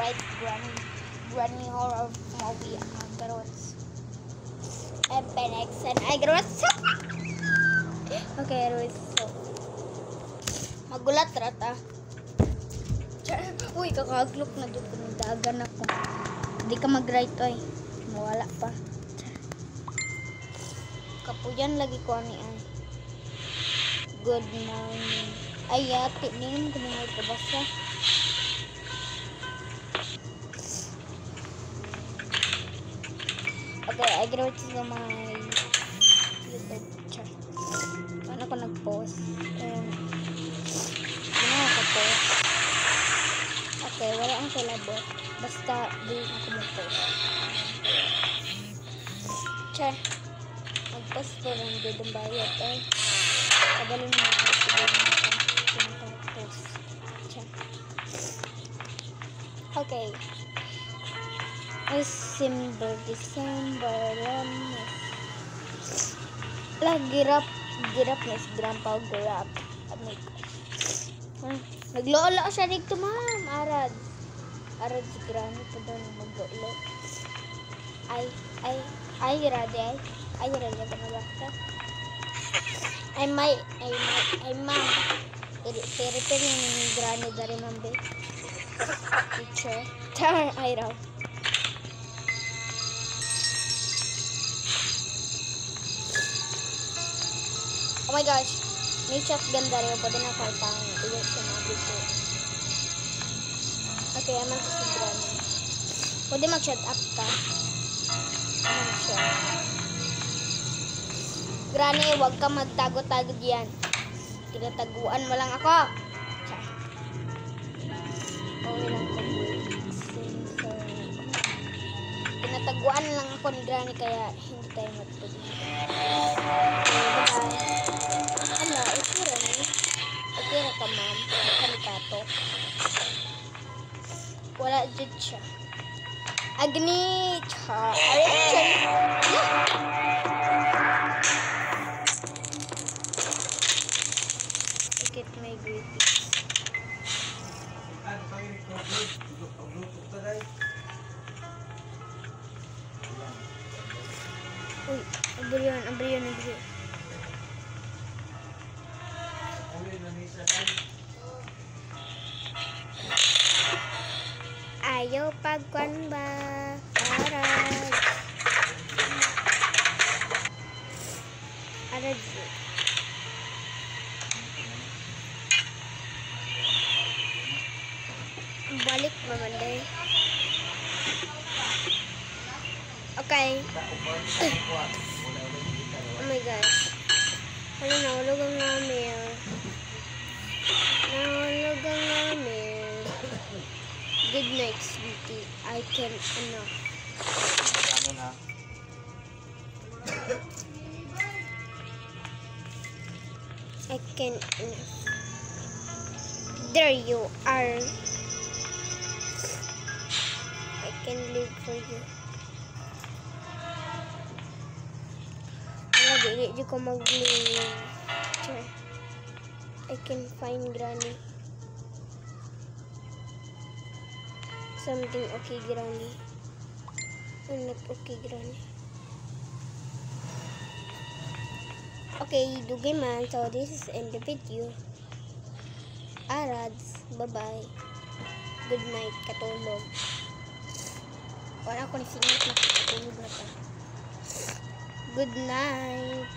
guys, granny horror movie karon. FNX and I gross. Okay, so magulat rata. Uy, kakaglok na dito ng dagan ako. Hindi ka mag-right oy. Mawala pa. Kapuyan lagi ko ani ay. Good morning. Ay, ate, ning ko na pabasa. Okay, I get to my YouTube chat. Paano ko nag-post? Ano ako post? Okay, wala ang kilabot. Basta, di ako mag-post. Che, mag-post ko lang dito ang bayad. Ay, kabalo naman ako sa post. Che. Okay. December girap nes grandpa girap naglolo siya dito ma'am arad si granny pa daw maglolo ay rade ka na bakta ay ma'am pero ni granny dari mambe teacher ay raw. Oh my gosh, may shotgun dari po din ako pang iyak sa mga dito. Okay, aman ko si Granny. Pwede mag-shut up ka. Granny, huwag ka magtago-tago diyan. Tinataguan mo lang ako. Okay lang ko. Tinataguan lang ako ni Granny kaya hindi tayo magpuli. Ano, ikira ni? Ikira ka ma'am. Kanikato. Wala dyan siya. Agni! I get my greetings. Uy, abriyan. Ayo pagkuan ba? Arad. Balik mamanday. Okay. Oh my gosh. Ano, nahulog ang namin. Good night, sweetie. I can, I can, there you are. I can live for you. Di ko mag-live. I can find Granny. Something okay, Granny. I'm not okay, Granny. Okay, dugay man. So, this is end the video. Arads, bye-bye. Good night, katulog. Wala ko na sinit na katulog na pa. Good night.